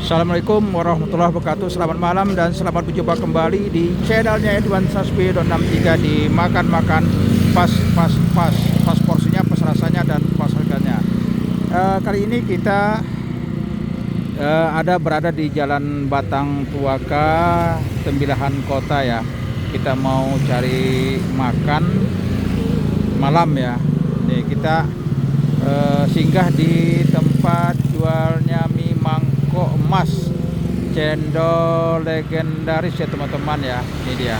Assalamualaikum warahmatullahi wabarakatuh. Selamat malam dan selamat berjumpa kembali di channelnya Edwan Saspi.63 di makan pas porsinya, pas rasanya dan pas harganya. Kali ini kita berada di Jalan Batang Tuaka, Tembilahan Kota ya. Kita mau cari makan malam ya. Nih kita singgah di tempat jualnya mie mangkok emas, cendol legendaris ya teman-teman ya. Ini dia.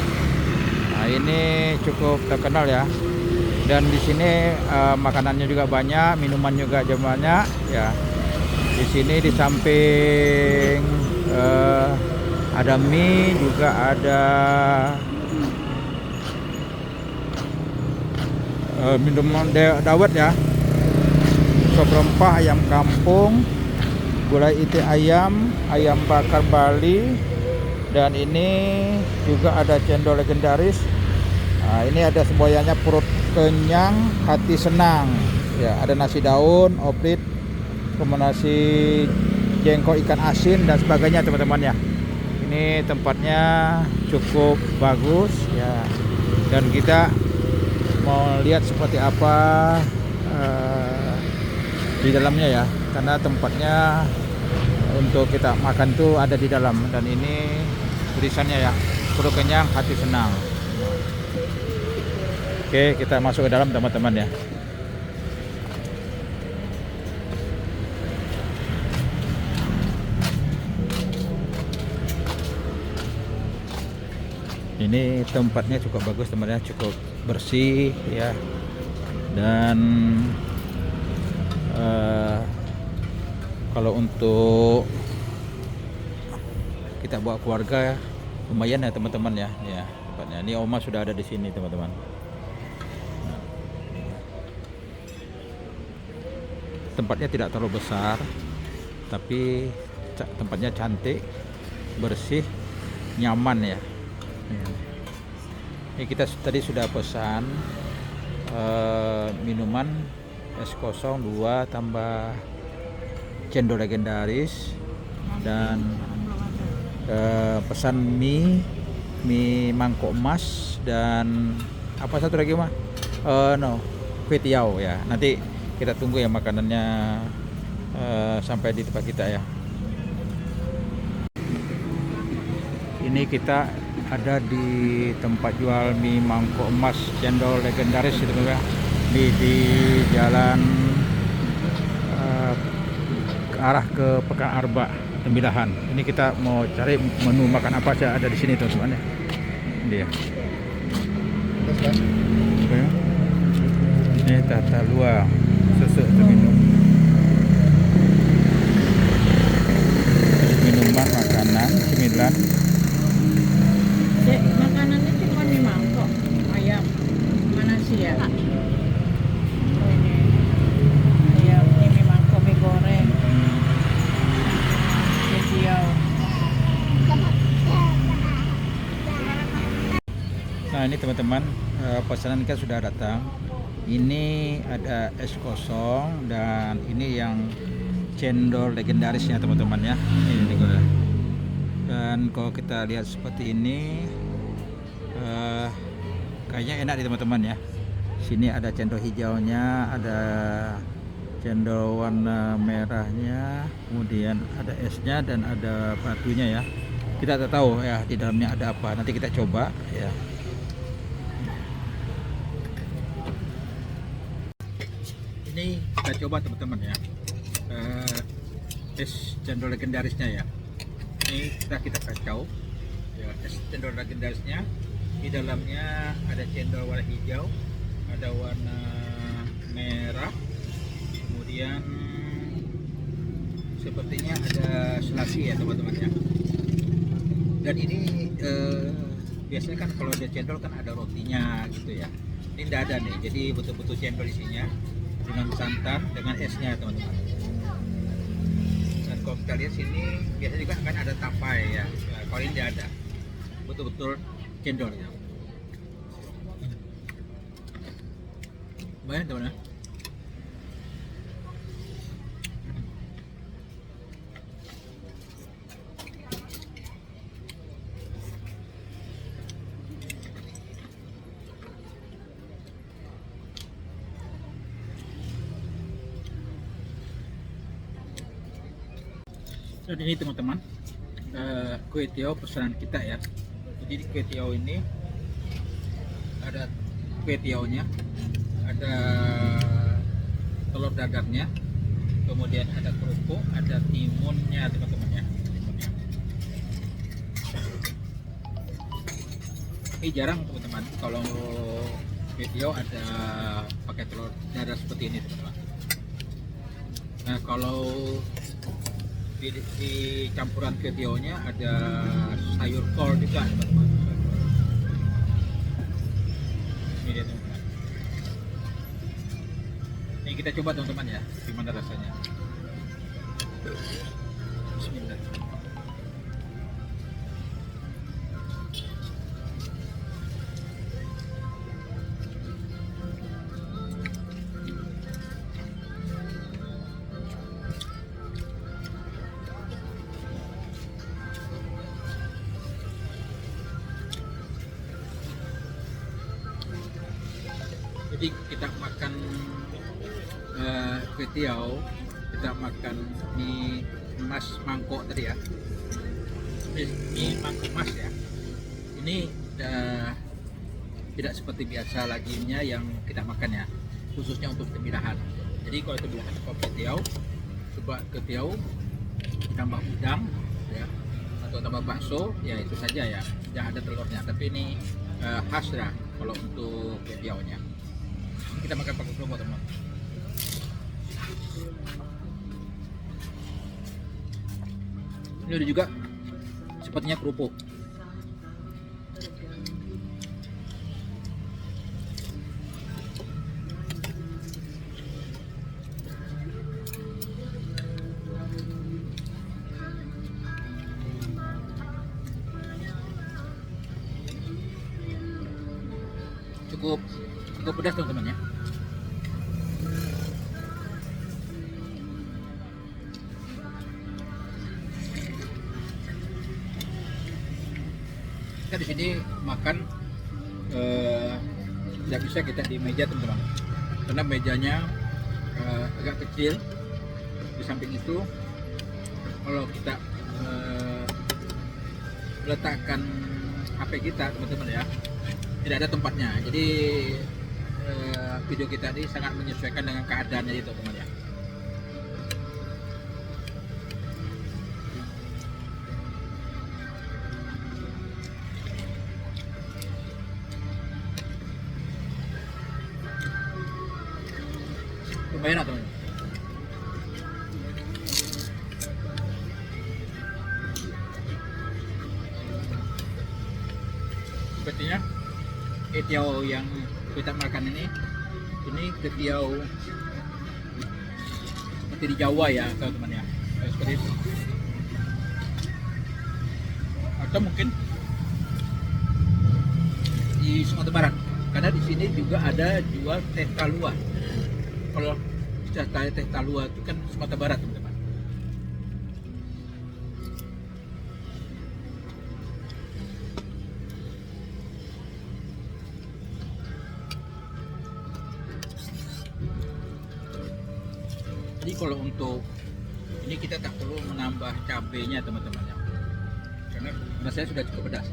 Nah, ini cukup terkenal ya. Dan di sini makanannya juga banyak, minuman juga banyak ya. Di sini di samping ada mie, juga ada minuman dawet ya, sop rempah, ayam kampung, gulai iti ayam, ayam bakar Bali, dan ini juga ada cendol legendaris. Nah, ini ada semboyannya, perut kenyang, hati senang ya. Ada nasi daun, oplit, kemudian nasi jengkol ikan asin dan sebagainya teman-teman ya. Ini tempatnya cukup bagus ya, dan kita mau lihat seperti apa di dalamnya ya, karena tempatnya untuk kita makan tuh ada di dalam. Dan ini tulisannya ya, perut kenyang hati senang. Oke, kita masuk ke dalam teman-teman ya. Ini tempatnya cukup bagus teman-teman, cukup bersih ya. Dan kalau untuk kita bawa keluarga ya, lumayan ya teman-teman ya. Ya, tempatnya. Ini Oma sudah ada di sini teman-teman. Nah, tempatnya tidak terlalu besar, tapi tempatnya cantik, bersih, nyaman ya. Ini kita tadi sudah pesan minuman es kosong 2 tambah cendol legendaris, dan pesan mie mangkok emas, dan apa satu lagi mah kue tiaw ya. Nanti kita tunggu ya makanannya sampai di tempat kita ya. Ini kita ada di tempat jual mie mangkok emas cendol legendaris itu ya, di jalan ke arah ke Pekan Arba Tembilahan. Ini kita mau cari menu makan apa saja ada di sini teman-teman ya. Ini dia. Ini tata luar susu minum. Minuman, makanan, cemilan. Makanannya cuma mie mangkok, ayam, mana sih ya? Oh, ini ayam, ini mie mangkok, mie goreng, hijau. Nah ini teman-teman, pesanan kita sudah datang. Ini ada es kosong, dan ini yang cendol legendarisnya teman-teman ya. Ini juga. Dan kalau kita lihat seperti ini, kayaknya enak nih teman-teman ya. Sini ada cendol hijaunya, ada cendol warna merahnya, kemudian ada esnya dan ada batunya ya. Kita tak tahu ya di dalamnya ada apa. Nanti kita coba ya. Ini kita coba teman-teman ya, es cendol legendarisnya ya. Ini kita kacau ya, es cendol legendarisnya. Di dalamnya ada cendol warna hijau, ada warna merah, kemudian sepertinya ada selasi ya teman-teman ya. Dan ini biasanya kan kalau ada cendol kan ada rotinya gitu ya. Ini tidak ada nih, jadi betul-betul cendol isinya dengan santan, dengan esnya teman-teman. Dan kalau kita lihat sini biasanya juga kan ada tapai ya. Nah, kalau ini tidak ada, betul-betul cendol ya. Banyak teman-teman. Dan ini teman-teman, kue tiaw pesanan kita ya. Jadi di kue tiaw ini ada kue tiawnya, ada telur dadarnya, kemudian ada kerupuk, ada timunnya teman-teman ya. Timunnya. Ini jarang teman-teman kalau kue tiaw ada pakai telur dadar seperti ini teman-teman. Nah kalau di campuran kue tiawnya ada sayur kol juga teman-teman. Ini dia teman-teman. Ini kita coba teman-teman ya, gimana rasanya. Bismillah. Jadi kita makan kue tiaw, kita makan mie emas mangkok tadi ya, mie mangkok emas ya. Ini tidak seperti biasa laginya yang kita makan ya, khususnya untuk tembilahan. Jadi kalau tembilahan kue tiaw, coba kue tiaw tambah udang ya, atau tambah bakso ya, itu saja ya, tidak ada telurnya. Tapi ini khas ya kalau untuk kue tiawnya. Kita makan pakai kerupuk teman. Ini ada juga sepertinya kerupuk. Cukup pedas teman-teman ya. Kita di sini makan tidak bisa kita di meja teman-teman, karena mejanya agak kecil. Di samping itu kalau kita letakkan HP kita teman-teman ya, tidak ada tempatnya. Jadi video kita ini sangat menyesuaikan dengan keadaannya itu teman ya. Lumayan teman. Sepertinya kue tiaw yang kita makan ini kue tiaw seperti di Jawa ya teman-teman ya, seperti itu. Atau mungkin di Sumatera Barat, karena di sini juga ada jual teh talua. Kalau teh talua itu kan Sumatera Barat teman-teman. Jadi kalau untuk ini kita tak perlu menambah cabenya teman-teman ya, karena rasanya sudah cukup pedas.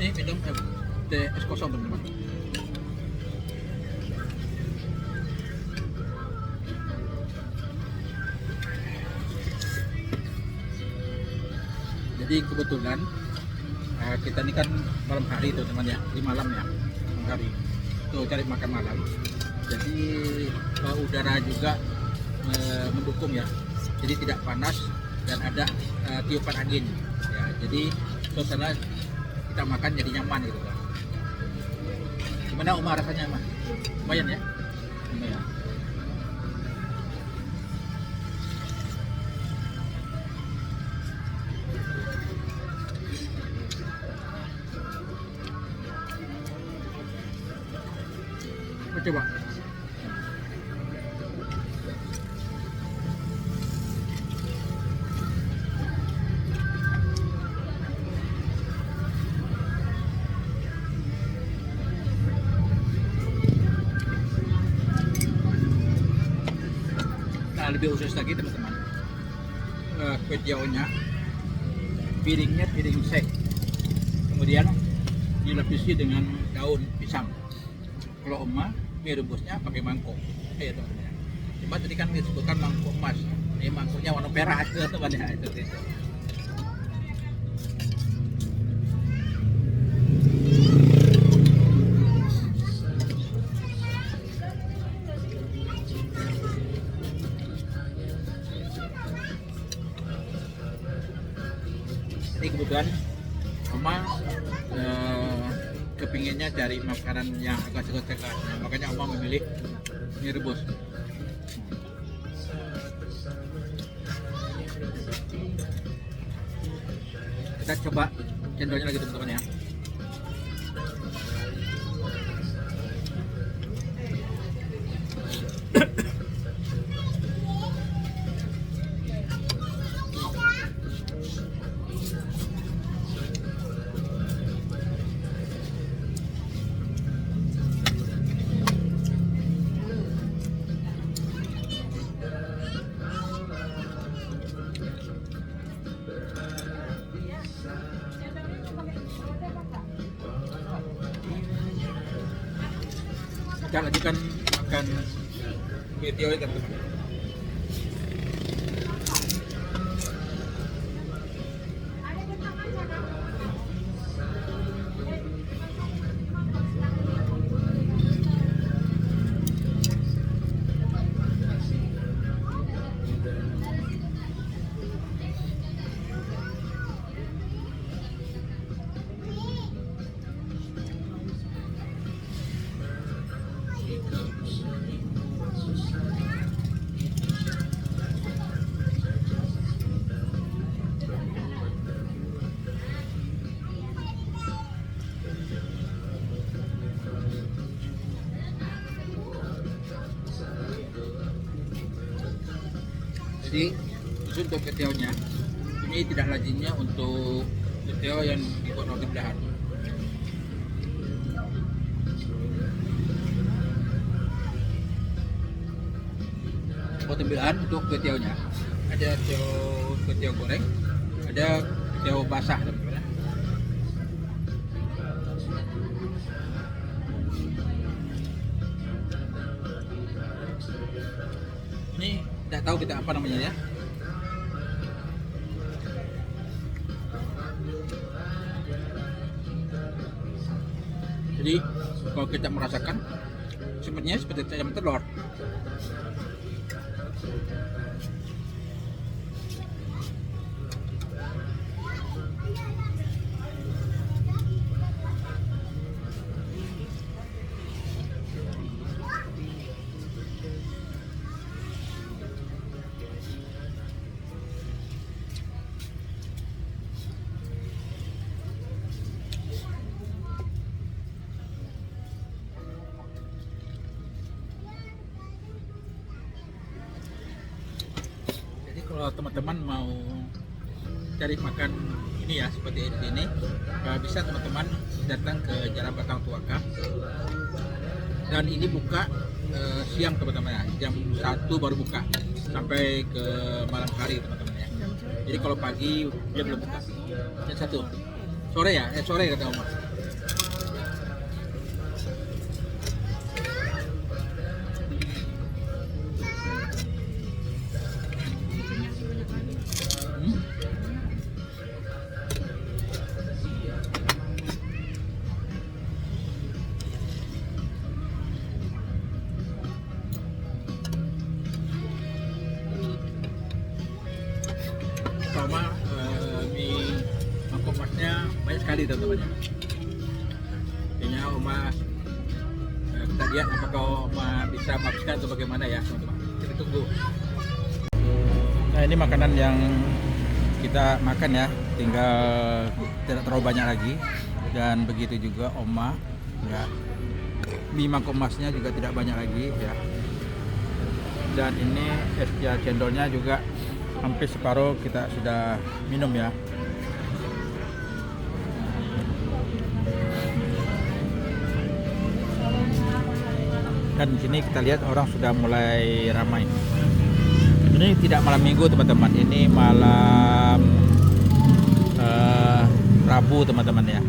Ini minum teh es kosong teman-teman. Jadi kebetulan kita ini kan malam hari tuh teman ya, di malam ya, malam hari tuh cari makan malam. Jadi udara juga mendukung ya, jadi tidak panas dan ada tiupan angin ya, jadi suasana kita makan jadi nyaman gitu kan. Gimana Umar rasanya Mas? Lumayan ya? Lumayan. Coba. lebih khusus lagi teman-teman, kue tiaonya piringnya piring sek, kemudian dilapisi dengan daun pisang. Kalau Oma mie rebusnya pakai mangkok, teman-teman. Cuma tadi kan disebutkan mangkok emas, ini mangkoknya warna merah teman-teman ya, itu. Ini kebetulan Oma kepinginnya cari makanan yang agak segar-segar, makanya Oma memilih mie rebus. Kita coba cendolnya lagi teman-teman ya. Kita lanjutkan makan kue tiaw ya teman-teman. Jadi untuk kue tiawnya ini tidak lazimnya untuk kue tiaw yang dibuat roti belahan. Buat tambahan untuk kue tiawnya ada kue tiaw goreng, ada kue tiaw basah teman-teman. Ini tidak tahu kita apa namanya ya. Jadi kalau kita merasakan sepertinya seperti ayam telur. Kalau teman-teman mau cari makan ini ya seperti di sini, bisa teman-teman datang ke Jalan Batang Tuaka. Dan ini buka siang teman-teman ya, jam 1 baru buka sampai ke malam hari teman-teman ya. Jadi kalau pagi dia belum buka. Jam 1 sore ya, sore kata Oma. Sama mie mangkok emasnya banyak sekali teman-teman. Kayaknya Oma kita lihat apakah Oma bisa menghabiskan atau bagaimana ya teman-teman. Kita tunggu. Nah ini makanan yang kita makan ya, tinggal tidak terlalu banyak lagi. Dan begitu juga Oma ya, mie mangkok emasnya juga tidak banyak lagi ya. Dan ini es cendolnya juga hampir separuh kita sudah minum ya. Dan di sini kita lihat orang sudah mulai ramai. Ini Ini tidak malam minggu teman-teman, ini malam Rabu teman-teman ya.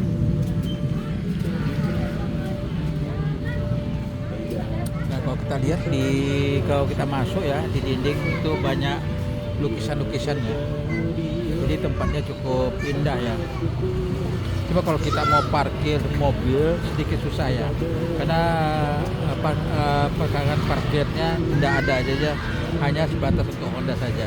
Nah kalau kita lihat kalau kita masuk ya di dinding itu banyak lukisan-lukisannya. Jadi tempatnya cukup indah ya. Coba kalau kita mau parkir mobil sedikit susah ya, karena parkiran parkirnya tidak ada aja, hanya sebatas untuk Honda saja.